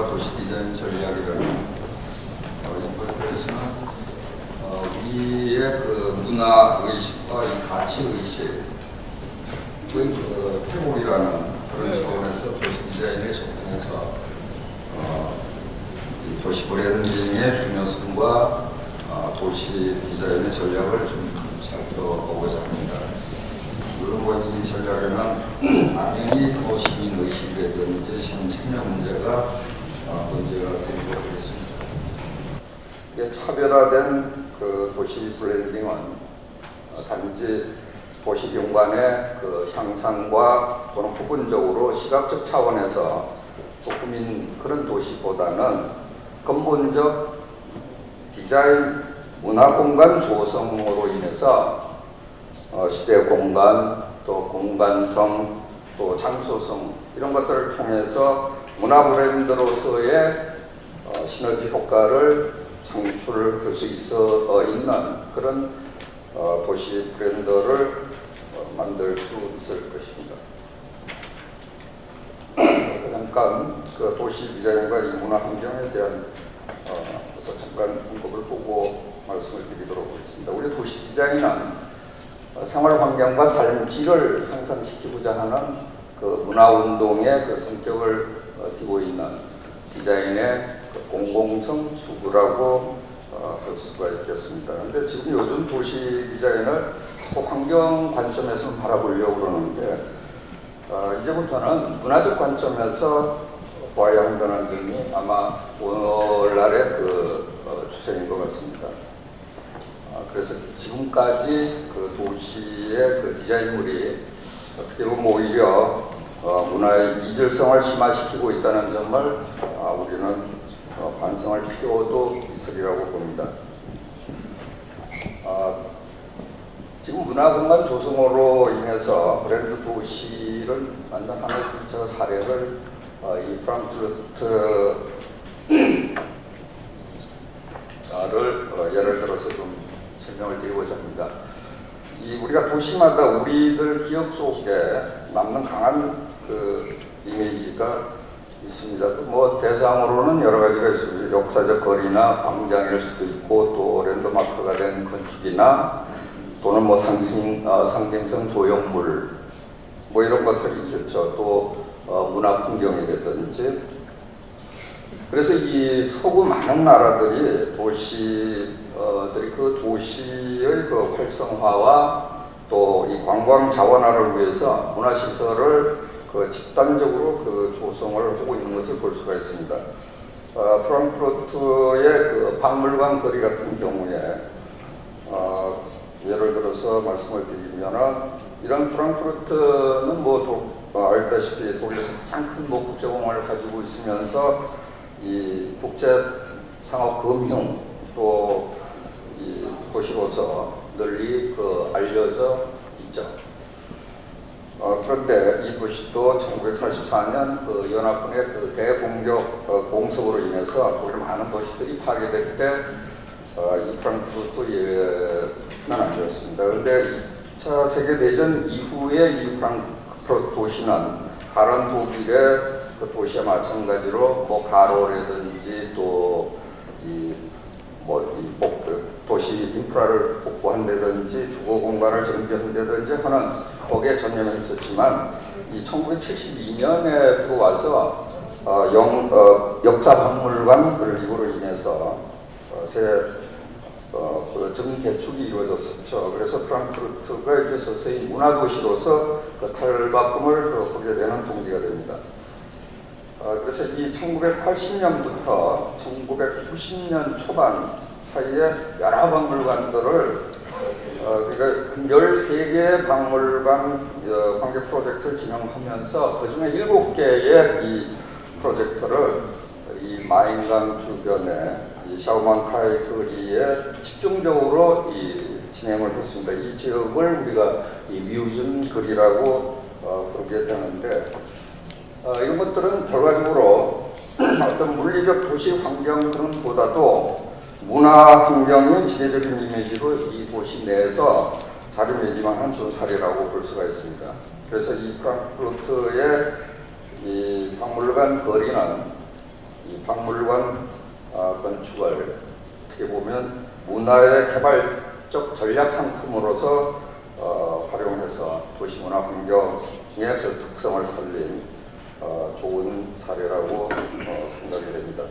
환경과 도시 디자인 전략이라는 이 프로젝트에서는 우리의 그 문화 의식과 이 가치 의식의 회복이라는 그런 차원에서 도시 디자인에 접근해서 이 도시 브랜딩의 중요성과 도시 디자인의 전략을 좀 살펴보고자 합니다. 물론 이 전략에는 당연히 시민 의식이라든지 청년 문제가 문제가 되고 있습니다. 이게 차별화된 그 도시 브랜딩은 단지 도시 경관의 그 향상과 또는 부분적으로 시각적 차원에서 꾸민 그런 도시보다는 근본적 디자인 문화 공간 조성으로 인해서 시대 공간, 또 공간성, 또 장소성 이런 것들을 통해서 문화 브랜드로서의 시너지 효과를 창출할 수 있는 그런 도시 브랜드를 만들 수 있을 것입니다. 그래서 잠깐 그 도시 디자인과 이 문화 환경에 대한 잠깐 언급을 보고 말씀을 드리도록 하겠습니다. 우리 도시 디자인은 생활 환경과 삶의 질을 향상시키고자 하는 그 문화 운동의 그 성격을 띠고 있는 디자인의 그 공공성 추구라고 할 수가 있겠습니다. 그런데 지금 요즘 도시 디자인을 환경 관점에서 바라보려고 그러는데 이제부터는 문화적 관점에서 봐야 한다는 점이 아마 오늘날의 그 추세인 것 같습니다. 그래서 지금까지 그 도시의 그 디자인물이 어떻게 보면 오히려 문화의 이질성을 심화시키고 있다는 점을 우리는 반성할 필요도 있으리라고 봅니다. 지금 문화공간 조성으로 인해서 브랜드 도시를 만든 하나의 구체적 사례를 이 프랑크푸르트를 예를 들어서 좀 설명을 드리고자 합니다. 우리가 도시마다 우리들 기억 속에 남는 강한 그 이미지가 있습니다. 뭐 대상으로는 여러 가지가 있습니다. 역사적 거리나 광장일 수도 있고 또 랜드마크가 된 건축이나 또는 뭐 상징성 조형물 뭐 이런 것들이 있었죠. 또 문화 풍경이라든지. 그래서 이 서구 많은 나라들이 그 도시의 그 활성화와 또 이 관광 자원화를 위해서 문화시설을 그 집단적으로 그 조성을 하고 있는 것을 볼 수가 있습니다. 프랑크푸르트의 그 박물관 거리 같은 경우에 예를 들어서 말씀을 드리면은 이런 프랑크푸르트는 뭐 알다시피 독일에서 가장 큰 국제공항을 가지고 있으면서 이 국제 상업 금융 또 이 도시로서 널리 그 알려져 있죠. 그런데 이 도시도 1944년 그 연합군의 그 대공격 공습으로 인해서 독일 많은 도시들이 파괴될 때 이 프랑크푸르트 예외는 아니었습니다. 그런데 2차 세계대전 이후에 이 프랑크푸르트 도시는 다른 독일의 그 도시와 마찬가지로 뭐 가로라든지 또 도시 인프라를 복구한다든지 주거 공간을 정비한다든지 하는 거기에 전념을 했었지만 이 1972년에 들어와서 역사 박물관 건립으로 인해서 정개축이 이루어졌었죠. 그래서 프랑크푸르트가 이제 서서히 문화도시로서 그 탈바꿈을 하게 되는 동기가 됩니다. 그래서 이 1980년부터 1990년 초반 사이에 여러 박물관들을 그러니까 13개의 박물관 관계 프로젝트를 진행하면서 그중에 7개의 이 프로젝트를 이 마인강 주변에 이 샤우만카이 거리에 집중적으로 진행을 했습니다. 이 지역을 우리가 이 뮤즘 거리라고 부르게 되는데 이런 것들은 결과적으로 어떤 물리적 도시 환경 그런 보다도 문화 환경의 지배적인 이미지로 이 도시 내에서 자리매김한 한 사례라고 볼 수가 있습니다. 그래서 이 프랑크푸르트의 이 박물관 거리는 이 박물관 건축을 어떻게 보면 문화의 개발적 전략 상품으로서 활용해서 도시문화 환경의 그 특성을 살린 좋은 사례라고 생각이 됩니다.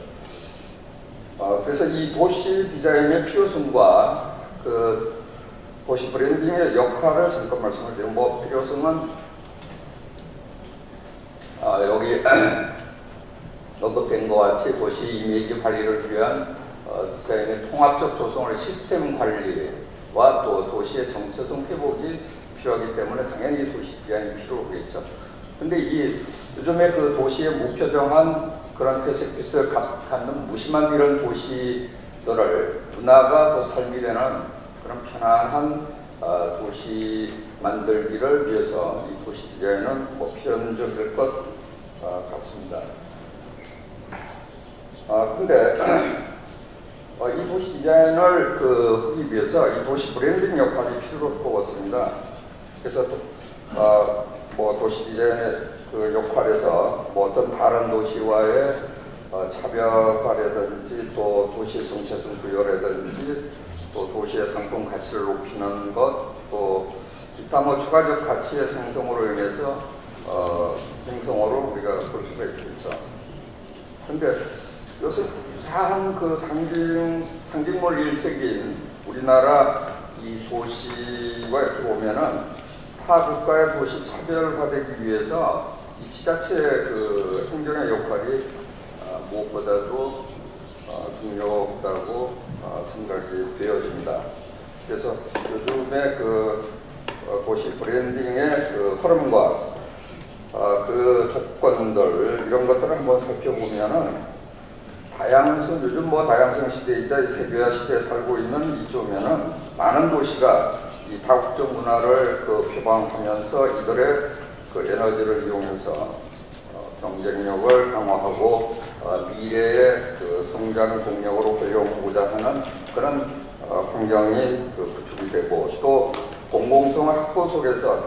그래서 이 도시 디자인의 필요성과 그 도시 브랜딩의 역할을 잠깐 말씀을 드리면, 필요성은 여기 언급된 것 같이 도시 이미지 관리를 위한 디자인의 통합적 조성을 시스템 관리와 또 도시의 정체성 회복이 필요하기 때문에 당연히 도시 디자인이 필요하겠죠. 근데 이 요즘에 그 도시의 무표정한 그런 회색빛을 갖는 무심한 이런 도시들을 문화가 더 삶이 되는 그런 편안한 도시 만들기를 위해서 이 도시 디자인은 필연적일 것 같습니다. 근데 이 도시 디자인을 하기 위해서 이 도시 브랜딩 역할이 필요할 것 같습니다. 그래서 도시 디자인의 그 역할에서 어떤 다른 도시와의 차별화라든지 또 도시 정체성 부여라든지 또 도시의 상품 가치를 높이는 것, 또 기타 추가적 가치의 생성으로 인해서 생성으로 우리가 볼 수가 있겠죠. 근데 요새 유사한 그 상징물 일색인 우리나라 이 도시와 이렇게 보면은 타 국가의 도시 차별화되기 위해서 이 지자체의 그 행정의 역할이 무엇보다도 중요하다고 생각이 되어집니다. 그래서 요즘에 그 도시 브랜딩의 그 흐름과 그 조건들 이런 것들을 한번 살펴보면은 요즘 다양성 시대이자 세계화 시대에 살고 있는 이쯤에는 많은 도시가 이 다국적 문화를 표방하면서 이들의 그 에너지를 이용해서 경쟁력을 강화하고 미래의 그 성장 동력으로 활용하고자 하는 그런 환경이 구축이 되고, 또 공공성의 확보 속에서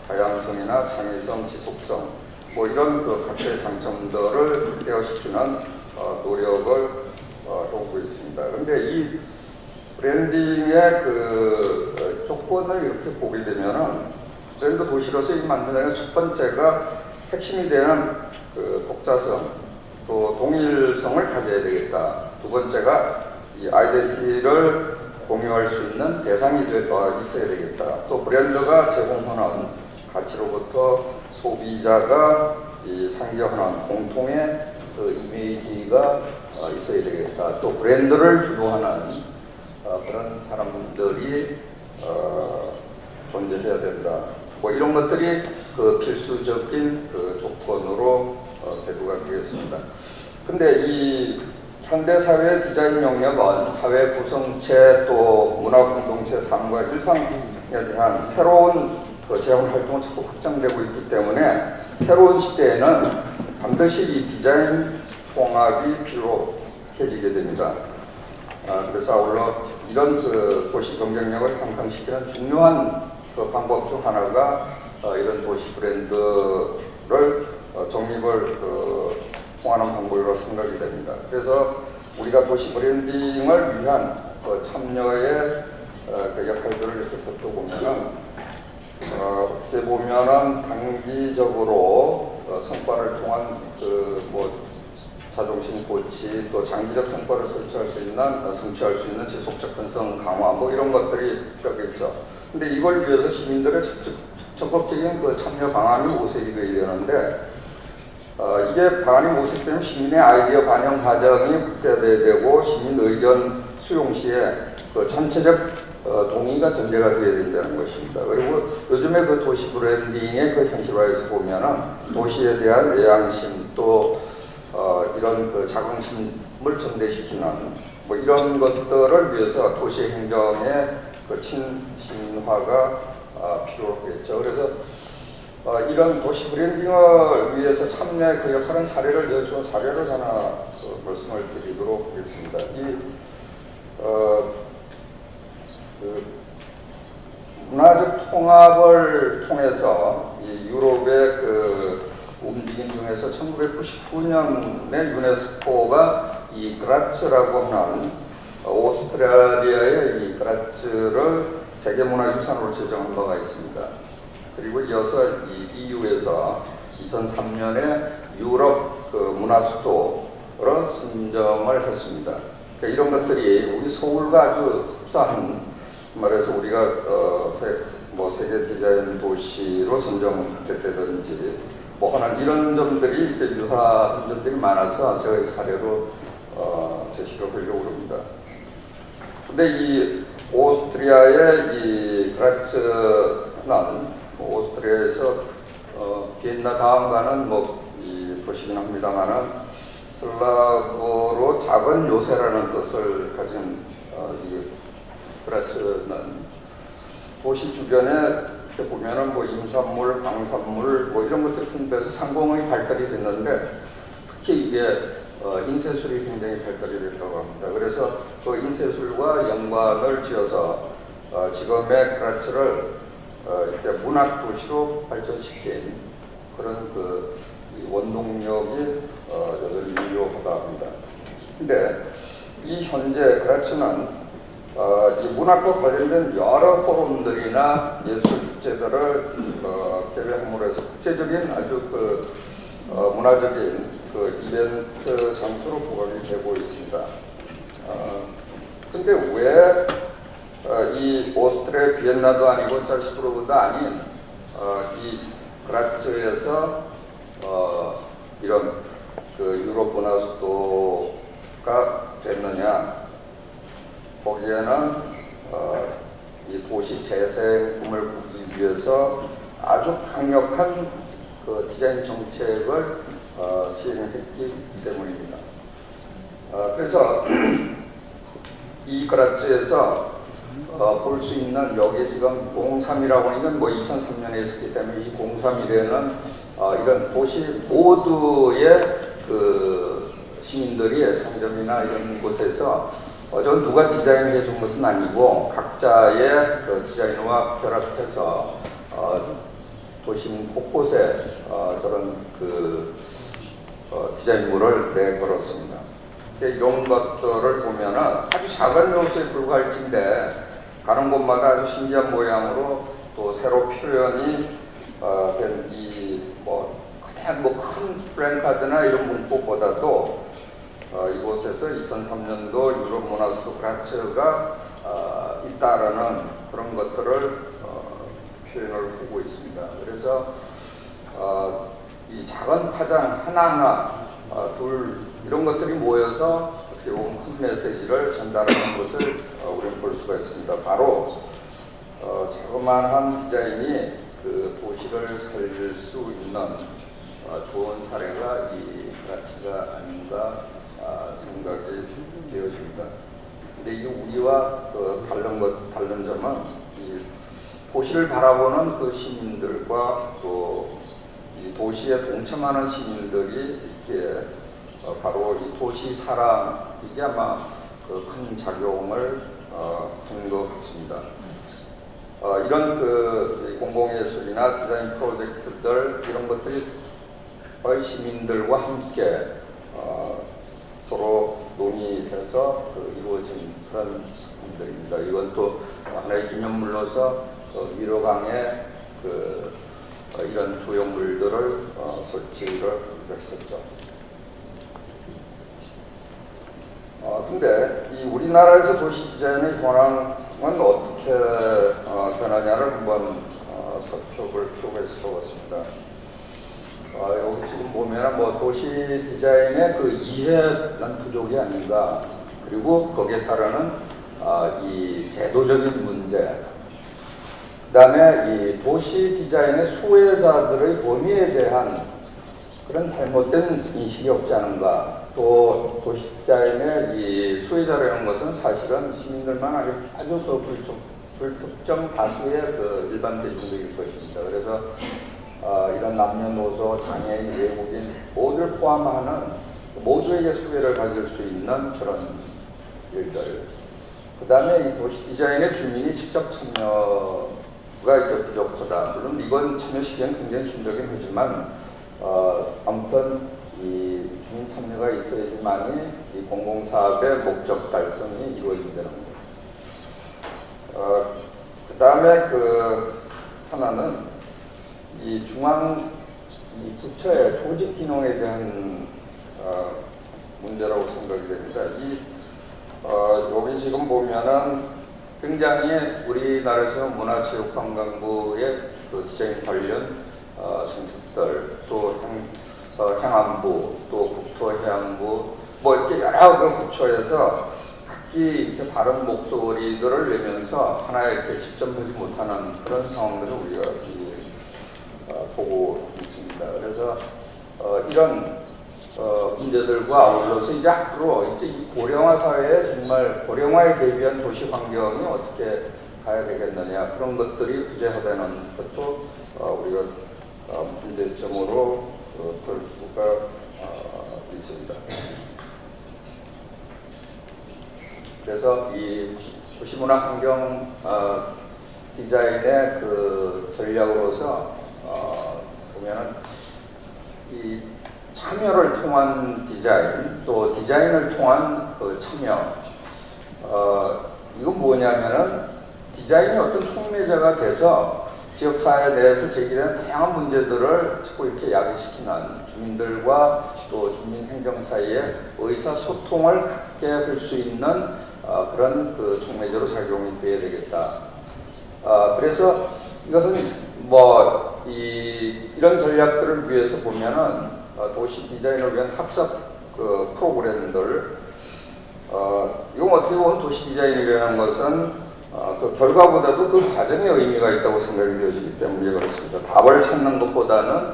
다양성이나 창의성, 지속성 이런 각자의 장점들을 극대화시키는 노력을 하고 있습니다. 그런데 이 브랜딩의 그 조건을 이렇게 보게 되면은 브랜드 도시로서 만드는 첫 번째가 핵심이 되는 그 독자성, 또 동일성을 가져야 되겠다. 두 번째가 이 아이덴티티를 공유할 수 있는 대상이 있어야 되겠다. 또 브랜드가 제공하는 가치로부터 소비자가 상기하는 공통의 그 이미지가 있어야 되겠다. 또 브랜드를 주도하는 그런 사람들이 존재해야 된다. 이런 것들이 그 필수적인 그 조건으로 대두가 되겠습니다. 근데 이 현대사회 디자인 영역은 사회 구성체 또 문화 공동체 삶과 일상에 대한 새로운 제한 활동이 자꾸 확장되고 있기 때문에 새로운 시대에는 반드시 이 디자인 통합이 필요해지게 됩니다. 그래서 아울러 이런 그 도시 경쟁력을 향상시키는 중요한 그 방법 중 하나가 이런 도시 브랜드를 정립을 통하는 방법으로 생각이 됩니다. 그래서 우리가 도시 브랜딩을 위한 참여의 그 역할들을 이렇게 살펴보면은 어떻게 보면은 단기적으로 성과를 통한 자존심 고치, 또 장기적 성과를 성취할 수 있는 지속적 근성 강화 이런 것들이 필요하겠죠. 근데 이걸 위해서 시민들의 적극적인 그 참여 방안이 모색이 되어야 되는데 이게 방안이 모색되면 시민의 아이디어 반영 과정이 확대돼야 되고 시민 의견 수용 시에 그 전체적 동의가 전제가 되어야 된다는 것입니다. 그리고 요즘에 그 도시 브랜딩의 그 현실화에서 보면은 도시에 대한 애양심 또 이런 그 자긍심을 전대시키는 이런 것들을 위해서 도시 행정의 그 친시민화가 필요하겠죠. 그래서 이런 도시 브랜딩을 위해서 참여의 그 역할은 사례를 하나 말씀을 드리도록 하겠습니다. 문화적 통합을 통해서 이 유럽의 그 움직임 중에서 1999년에 유네스코가 이 그라츠라고 하는 오스트레일리아의 이 그라츠를 세계문화유산으로 지정한 바가 있습니다. 그리고 이어서 이 EU에서 2003년에 유럽 문화수도로 선정을 했습니다. 그러니까 이런 것들이 우리 서울과 아주 흡사한, 말해서 우리가 세계 디자인 도시로 선정됐다든지 뭐 하는 이런 점들이 이렇게 유사한 점들이 많아서 제가 이 사례로 제시를 하려고 합니다. 근데 이 오스트리아의 이 그라츠는 오스트리아에서 비엔나 다음가는 이 도시긴 합니다만은 슬라브로 작은 요새라는 뜻을 가진 이 그라츠는 도시 주변에 이렇게 보면은 임산물, 방산물 이런 것들이 풍부해서 상공의 발달이 됐는데 특히 이게 인쇄술이 굉장히 발달이 됐다고 합니다. 그래서 그 인쇄술과 연관을 지어서 지금의 그라츠를 이렇게 문학 도시로 발전시킨 그런 이 원동력이 여전히 유효하다 합니다. 근데 이 현재 그라츠는 이 문학과 관련된 여러 포럼들이나 예술 축제들을 개최함으로 해서 국제적인 아주 문화적인 이벤트 장소로 부각이 되고 있습니다. 근데 왜 이 오스트리아 비엔나도 아니고 잘스부르크도 아닌 이 그라츠에서 이런 유럽 문화수도가 됐느냐? 거기에는 이 도시 재생 꿈을 꾸기 위해서 아주 강력한 디자인 정책을 시행했기 때문입니다. 그래서 이 그라츠에서 볼 수 있는 여기 지금 031이라고 하는 건 2003년에 있었기 때문에 이 031에는 이런 도시 모두의 시민들이 상점이나 이런 곳에서 저 누가 디자인해 준 것은 아니고 각자의 디자인과 결합해서 도심 곳곳에 저런 디자인물을 내걸었습니다. 이런 것들을 보면은 아주 작은 요소에 불과할진데 가는 곳마다 아주 신기한 모양으로 또 새로 표현이 된 그냥 큰 플랜카드나 이런 문구보다도 이곳에서 2003년도 유럽 문화수도 그라츠가 있다라는 그런 것들을 표현을 하고 있습니다. 그래서 이 작은 파장 하나하나 이런 것들이 모여서 큰 메시지를 전달하는 것을 우리는 볼 수가 있습니다. 바로 자그마한 디자인이 도시를 살릴 수 있는 좋은 사례가 이 그라츠가 아닌가 생각이 되어집니다. 근데 이게 우리와 다른 점은 이 도시를 바라보는 시민들과 또 이 도시에 동참하는 시민들이 이렇게 바로 이 도시 사랑 이게 아마 큰 작용을 하는 것 같습니다. 이런 공공예술이나 디자인 프로젝트들 이런 것들이 시민들과 함께 서로 논의해서 이루어진 그런 작품들입니다. 이건 또 하나의 기념물로서 위로강에 이런 조형물들을 설치를 했었죠. 근데 이 우리나라에서 도시 디자인의 현황은 어떻게 변하냐를 한번 살펴볼 필요가 있을 것 같습니다. 여기 지금 보면 도시 디자인의 이해는 부족이 아닌가, 그리고 거기에 따르는 이 제도적인 문제, 그 다음에 이 도시 디자인의 수혜자들의 범위에 대한 그런 잘못된 인식이 없지 않은가. 또 도시 디자인의 이 수혜자라는 것은 사실은 시민들만 아주 불특정 다수의 일반 대중들일 것입니다. 그래서 이런 남녀노소, 장애인, 외국인 모두를 포함하는 모두에게 수혜를 받을 수 있는 그런 일들. 그 다음에 이 도시 디자인의 주민이 직접 참여가 부족하다. 물론 이건 참여 시기는 굉장히 힘들긴 하지만 아무튼 이 주민 참여가 있어야지만이 이 공공사업의 목적 달성이 이루어진다는 거예요. 그 다음에 하나는 이 중앙 이 부처의 조직 기능에 대한 문제라고 생각이 됩니다. 여기 지금 보면은 굉장히 우리나라에서 문화체육관광부의 디자인 관련 정책들, 또 행안부, 또 국토해양부, 뭐 이렇게 여러 부처에서 각기 이렇게 다른 목소리들을 내면서 하나의 이렇게 집점하지 못하는 그런 상황들을 우리가 보고 있습니다. 그래서 이런 문제들과 아울러서 이제 앞으로 이 고령화 사회에 정말 고령화에 대비한 도시 환경이 어떻게 가야 되겠느냐, 그런 것들이 구체화되는 것도 우리가 문제점으로 볼 수가 있습니다. 그래서 이 도시문화 환경 디자인의 전략으로서 보면은 이 참여를 통한 디자인, 또 디자인을 통한 참여, 이건 뭐냐면은 디자인이 어떤 촉매자가 돼서 지역사회 내에서 제기된 다양한 문제들을 자꾸 이렇게 야기시키는 주민들과 또 주민행정 사이에 의사소통을 갖게 할 수 있는 그런 촉매자로 작용이 돼야 되겠다. 그래서 이것은 이런 전략들을 위해서 보면은 도시 디자인을 위한 학습 프로그램들, 이건 어떻게 보면 도시 디자인이라는 것은 결과보다도 그 과정에 의미가 있다고 생각이 되어지기 때문에 그렇습니다. 답을 찾는 것보다는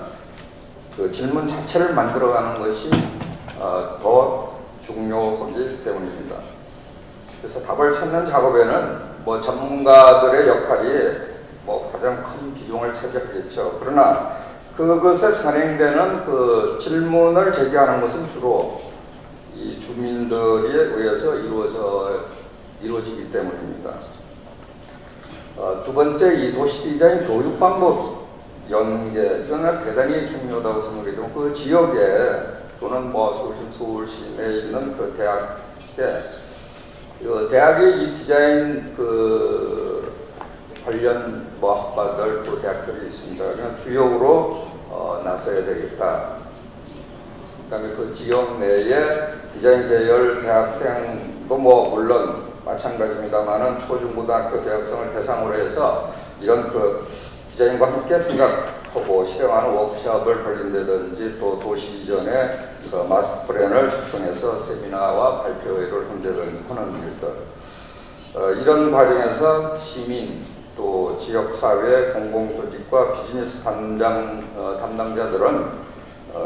질문 자체를 만들어가는 것이 더 중요하기 때문입니다. 그래서 답을 찾는 작업에는 전문가들의 역할이 가장 큰 비중을 차지하겠죠. 그러나 그것에 선행되는 질문을 제기하는 것은 주로 이 주민들에 의해서 이루어지기 때문입니다. 두 번째, 이 도시 디자인 교육 방법 연계, 이거는 대단히 중요하다고 생각이 되고, 그 지역에 또는 서울시 내에 있는 대학이 이 디자인 관련 학과들 또 대학들이 있습니다. 그냥 주역으로 나서야 되겠다. 그다음에 그 지역 내에 디자인 계열 대학생도 물론 마찬가지입니다만은 초중고등학교 대학생을 대상으로 해서 이런 디자인과 함께 생각하고 실행하는 워크숍을 벌린다든지, 또 도시 이전에 마스터 플랜을 작성해서 세미나와 발표회를 한다든지 하는 일들, 이런 과정에서 시민 또 지역사회 공공조직과 비즈니스 담당자들은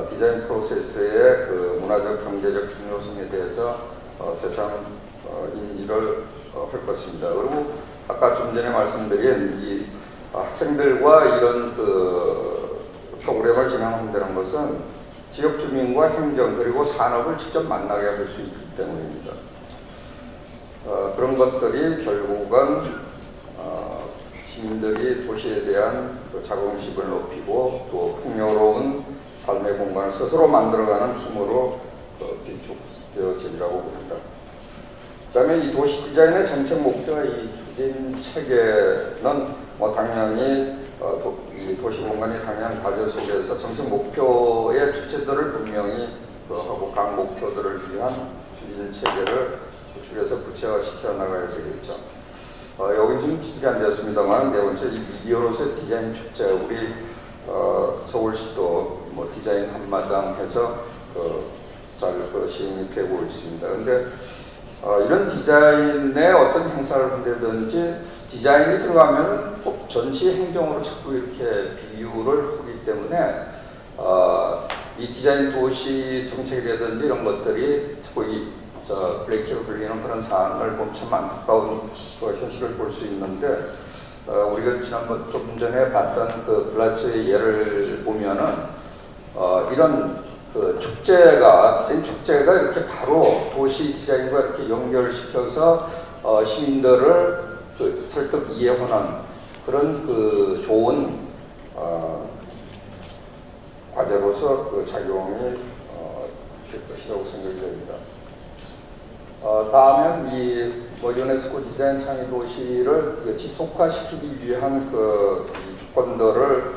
디자인 프로세스의 문화적 경제적 중요성에 대해서 세상 인지를 할 것입니다. 그리고 아까 좀 전에 말씀드린 이 학생들과 이런 프로그램을 진행한다는 것은 지역 주민과 행정 그리고 산업을 직접 만나게 할 수 있기 때문입니다. 그런 것들이 결국은 시민들이 도시에 대한 자긍심을 높이고 또 풍요로운 삶의 공간을 스스로 만들어가는 힘으로 비축되어지리라고 봅니다. 그 다음에 이 도시 디자인의 정책 목표와 이 추진 체계는 당연히 이 도시 공간의 당연한 과제 속에서 정책 목표의 주체들을 분명히 하고 각 목표들을 위한 추진 체계를 구축해서 구체화시켜 나가야 되겠죠. 여기 지금 기술이 안 되었습니다만, 네 번째, 이 미디어로서의 디자인 축제, 우리 서울시도 디자인 한마당 해서 잘 시행이 되고 있습니다. 그런데 이런 디자인에 어떤 행사를 한다든지 디자인이 들어가면 꼭 전시 행정으로 자꾸 이렇게 비유를 하기 때문에 이 디자인 도시 정책이라든지 이런 것들이 자꾸 블랙키로 불리는 그런 사안을 보면 참 안타까운 현실을 볼 수 있는데, 우리가 지난번 좀 전에 봤던 블라츠의 예를 보면은 이런 축제가 이렇게 바로 도시 디자인과 이렇게 연결시켜서 시민들을 설득 이해하는 그런 좋은 과제로서 그 작용이 될 것이라고 생각이 됩니다. 다음은 뭐 유네스코 디자인 창의 도시를 지속화시키기 위한 이 주권들을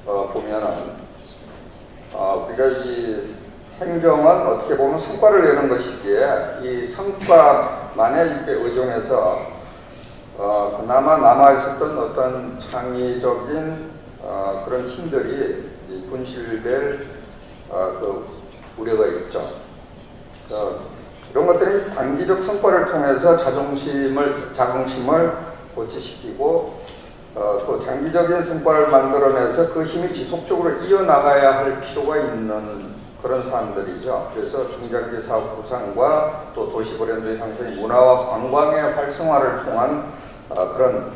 보면은 우리가 이 행정은 어떻게 보면 성과를 내는 것이기에 이 성과만에 이렇게 의존해서 그나마 남아있었던 어떤 창의적인 그런 힘들이 분실될 우려가 있죠. 이런 것들이 단기적 성과를 통해서 자긍심을 고취시키고 또 장기적인 성과를 만들어내서 그 힘이 지속적으로 이어나가야 할 필요가 있는 그런 사안들이죠. 그래서 중장기 사업 구상과 또 도시 브랜드 형성의 문화와 관광의 활성화를 통한 그런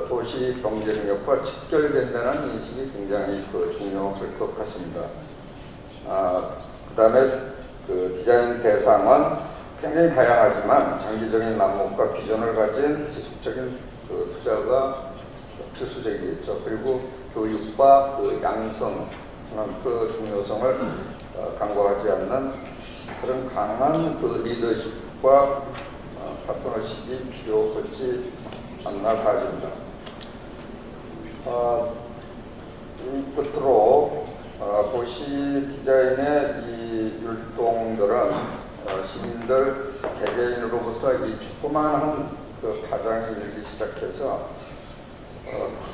도시 경제 능력과 직결된다는 인식이 굉장히 중요할 것 같습니다. 그 다음에 디자인 대상은 굉장히 다양하지만 장기적인 안목과 비전을 가진 지속적인 투자가 필수적이겠죠. 그리고 교육과 양성은 그 중요성을 간과하지 않는 그런 강한 리더십과 파트너십이 필요하지 않나 봐집니다. 이 끝으로 도시 디자인의 이 율동들은 시민들 개개인으로부터 이 조그마한 파장이 일기 시작해서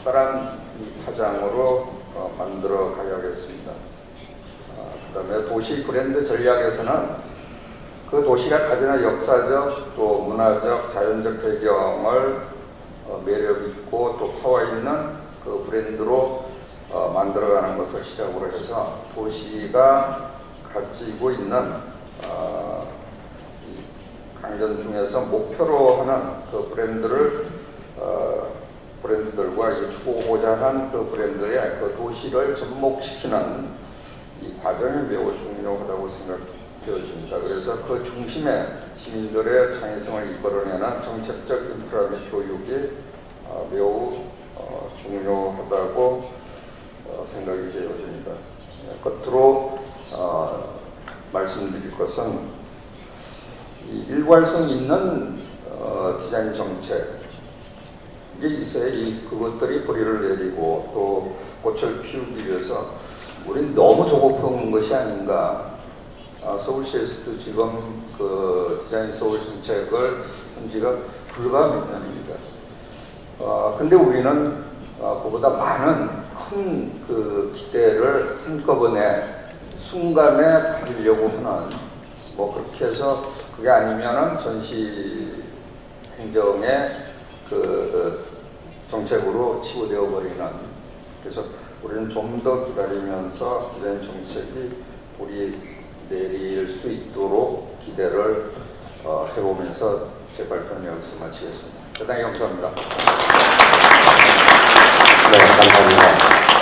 커다란 이 파장으로 만들어 가야겠습니다. 그 다음에 도시 브랜드 전략에서는 그 도시가 가지는 역사적 또 문화적 자연적 배경을 매력 있고 또 파워 있는 그 브랜드로 만들어가는 것을 시작으로 해서 도시가 가지고 있는 강전 중에서 목표로 하는 그 브랜드들과 추구하고자 하는 그 브랜드의 그 도시를 접목시키는 이 과정이 매우 중요하다고 생각되어집니다. 그래서 그 중심에 시민들의 창의성을 이끌어내는 정책적 인프라 및 교육이 매우 중요하다고 생각이 되어집니다. 끝으로 말씀드릴 것은 이 일관성 있는 디자인 정책이 있어야 그것들이 뿌리를 내리고 또 꽃을 피우기 위해서 우리는 너무 조급한 것이 아닌가. 서울시에서도 지금 디자인 서울 정책을 한 지가 불과 몇 년입니다. 근데 우리는 그보다 많은 큰 기대를 한꺼번에 순간에 가지려고 하는 그렇게 해서 그게 아니면은 전시 행정의 정책으로 치부되어 버리는. 그래서 우리는 좀 더 기다리면서 디자인 정책이 뿌리 내릴 수 있도록 기대를 해보면서 제 발표는 여기서 마치겠습니다. 대단히 감사합니다. 네, 감사합니다.